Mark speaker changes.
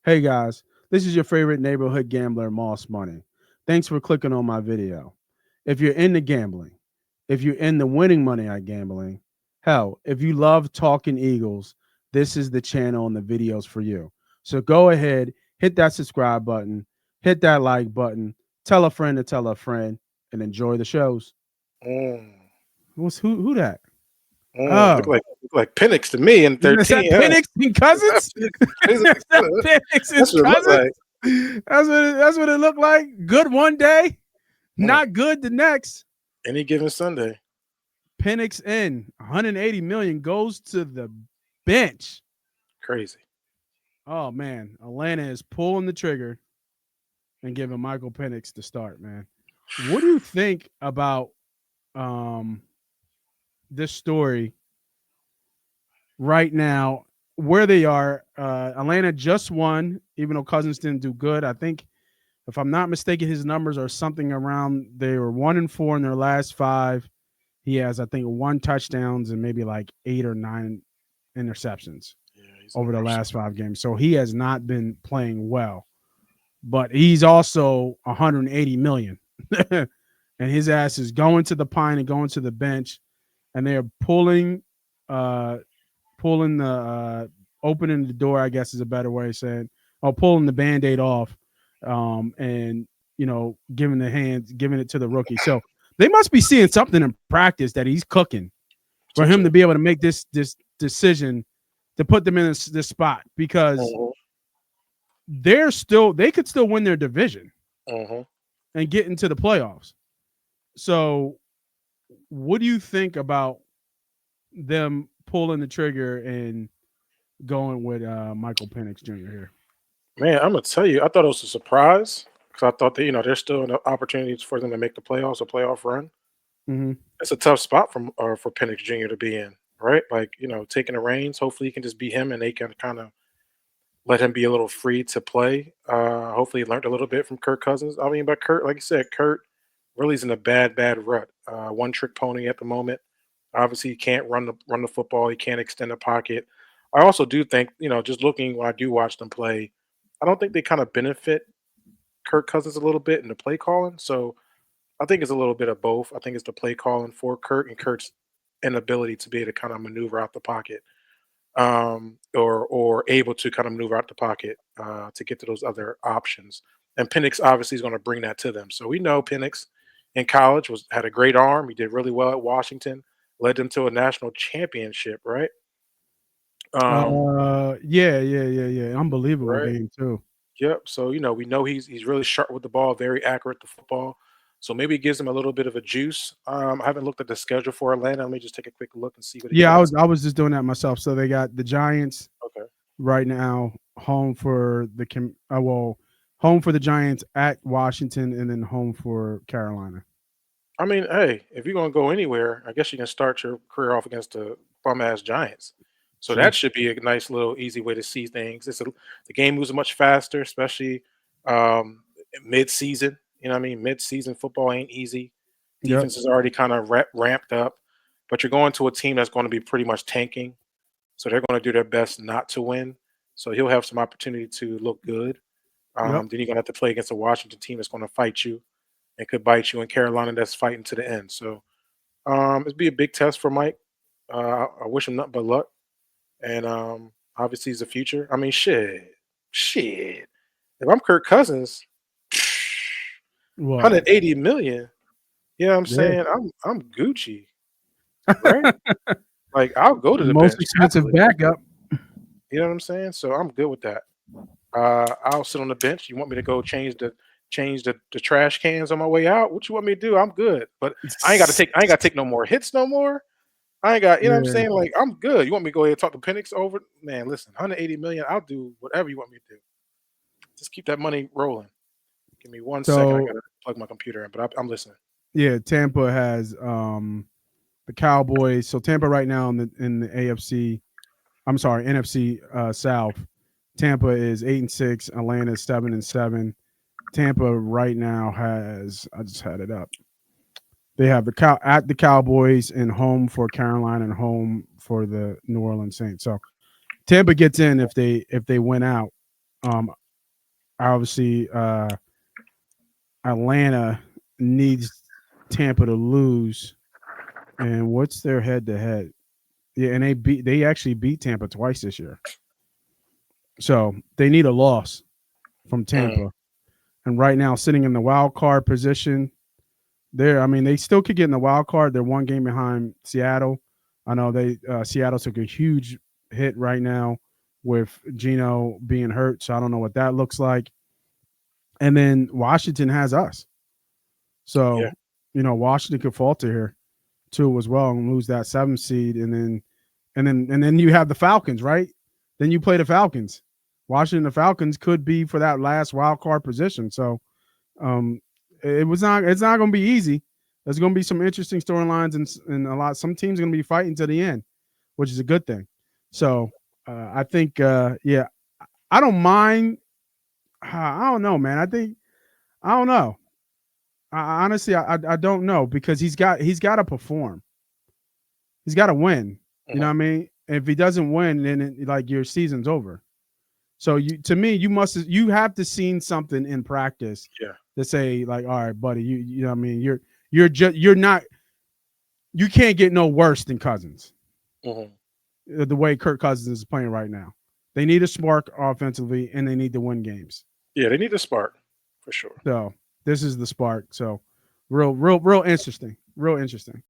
Speaker 1: Hey guys, this is your favorite neighborhood gambler, Moss Money. Thanks for clicking on my video. If you're into gambling, if you're into winning money at gambling, hell, if you love talking Eagles, this is the channel and the videos for you. So go ahead, hit that subscribe button, hit that like button, tell a friend to tell a friend, and enjoy the shows.
Speaker 2: Mm,
Speaker 1: Who that?
Speaker 2: look
Speaker 1: Oh,
Speaker 2: like Penix to me in
Speaker 1: is that
Speaker 2: 13. Huh?
Speaker 1: Penix and
Speaker 2: Is that
Speaker 1: Cousins?
Speaker 2: Penix? Is
Speaker 1: Is that Penix
Speaker 2: That's
Speaker 1: and
Speaker 2: what it looked
Speaker 1: Cousins?
Speaker 2: like.
Speaker 1: That's what it looked like. Good one day,
Speaker 2: Mm,
Speaker 1: not good the next.
Speaker 2: any given Sunday.
Speaker 1: Penix in 180 million goes to the bench.
Speaker 2: Crazy.
Speaker 1: Oh man, Atlanta is pulling the trigger and giving Michael Penix the start. Man, what do you think about um this story right now? Where they are, Atlanta just won, even though Cousins didn't do good. I think, if I'm not mistaken, his numbers are something around. They were 1-4 in their last five. He has, I think, one touchdowns and maybe like 8 or 9 interceptions
Speaker 2: Yeah, he's an
Speaker 1: over the
Speaker 2: interception.
Speaker 1: last 5 games. So he has not been playing well. But he's also 180 million, and his ass is going to the pine and going to the bench, and they're uh, pulling the opening the door. I guess is a better way of saying, or pulling the band-aid off, and giving it to the rookie. So they must be seeing something in practice that he's cooking for him to
Speaker 2: Potentially.
Speaker 1: be able to make this decision to put them in this spot, because
Speaker 2: Mm-hmm.
Speaker 1: they could still win their division
Speaker 2: Mm-hmm.
Speaker 1: and get into the playoffs. So what do you think about them pulling the trigger and going with Michael Penix Jr. here?
Speaker 2: Man, I'm gonna tell you, I thought it was a surprise because I thought that there's still opportunities for them to make the playoffs, a playoff run.
Speaker 1: Mm-hmm.
Speaker 2: It's a tough spot for Penix Jr. to be in, right? Like taking the reins. Hopefully, he can just be him, and they can kind of let him be a little free to play. Hopefully, he learned a little bit from Kirk Cousins. I mean, but Kurt, like you said, Kurt really is in a bad rut. One trick pony at the moment. Obviously, he can't run the football. He can't extend the pocket. I also do think, just looking when I do watch them play, I don't think they kind of benefit Kirk Cousins a little bit in the play calling. So I think it's a little bit of both. I think it's the play calling for Kirk and Kirk's inability to be able to kind of maneuver out the pocket, or able to kind of maneuver out the pocket to get to those other options. And Penix obviously is going to bring that to them. So we know Penix in college had a great arm. He did really well at Washington, led them to a national championship, right? Um,
Speaker 1: Yeah. Unbelievable
Speaker 2: right.
Speaker 1: game too.
Speaker 2: Yep. So we know he's really sharp with the ball, very accurate to football. So maybe it gives him a little bit of a juice. I haven't looked at the schedule for Atlanta. Let me just take a quick look and see what he
Speaker 1: Yeah, I
Speaker 2: got.
Speaker 1: was I was just doing that myself. So they got the Giants
Speaker 2: Okay.
Speaker 1: right now, home for home for the Giants at Washington, and then home for Carolina.
Speaker 2: I mean, hey, if you're gonna go anywhere, I guess you can start your career off against the bum ass Giants. So
Speaker 1: True.
Speaker 2: that should be a nice little easy way to see things. The game moves much faster, especially um, mid season. You know what I mean? Mid season football ain't easy.
Speaker 1: Yep.
Speaker 2: Defense is already kind of ramped up, but you're going to a team that's going to be pretty much tanking. So they're going to do their best not to win. So he'll have some opportunity to look good.
Speaker 1: Yep.
Speaker 2: Then you're going to have to play against a Washington team that's going to fight you and could bite you, in Carolina that's fighting to the end. So it'd be a big test for Mike. I wish him nothing but luck. And obviously he's the future. I mean, shit. If I'm Kirk Cousins,
Speaker 1: What?
Speaker 2: 180 million. You know what I'm
Speaker 1: Yeah.
Speaker 2: saying? I'm Gucci, right? Like I'll go to the
Speaker 1: Most
Speaker 2: bench
Speaker 1: expensive
Speaker 2: happily.
Speaker 1: backup.
Speaker 2: You know what I'm saying? So I'm good with that. I'll sit on the bench. You want me to go change the trash cans on my way out? What you want me to do? I'm good. But I ain't gotta take no more hits no more. I ain't got, you know what I'm
Speaker 1: Yeah.
Speaker 2: saying? Like I'm good. You want me to go ahead and talk to Penix over? Man, listen, 180 million, I'll do whatever you want me to do. Just keep that money rolling. Give me 1 second. I
Speaker 1: So
Speaker 2: gotta plug my computer in, but I'm listening.
Speaker 1: yeah, Tampa has the Cowboys. So Tampa right now in the AFC, I'm sorry, NFC South. Tampa is 8-6. Atlanta is 7-7. Tampa right now has, I just had it up. They have at the Cowboys and home for Carolina and home for the New Orleans Saints. So Tampa gets in if they win out. Um, obviously, Atlanta needs Tampa to lose. And what's their head to head? Yeah, and they actually beat Tampa twice this year. So they need a loss from
Speaker 2: Mm,
Speaker 1: Tampa. And right now, sitting in the wild card position, I mean, they still could get in the wild card. They're one game behind Seattle. I know Seattle took a huge hit right now with Geno being hurt, so I don't know what that looks like. And then Washington has us, so
Speaker 2: yeah.
Speaker 1: Washington could falter here too as well and lose that 7th seed, and then you have the Falcons, right? Then you play the Falcons. Washington, the Falcons could be for that last wild card position. So um, it's not going to be easy. There's going to be some interesting storylines and some teams are going to be fighting to the end, which is a good thing. So I think yeah, I don't mind. I don't know, man. I don't know. Honestly, I don't know because he's got to perform. He's got to win. You know what
Speaker 2: Hmm.
Speaker 1: I mean? If he doesn't win, then like your season's over. So to me, you have to seen something in practice
Speaker 2: Yeah.
Speaker 1: to say like, all right, buddy, you know what I mean? You're not you can't get no worse than Cousins.
Speaker 2: Hmm.
Speaker 1: The way Kirk Cousins is playing right now, they need a spark offensively and they need to win games.
Speaker 2: Yeah, they need a spark for sure.
Speaker 1: So this is the spark. So real interesting, real interesting.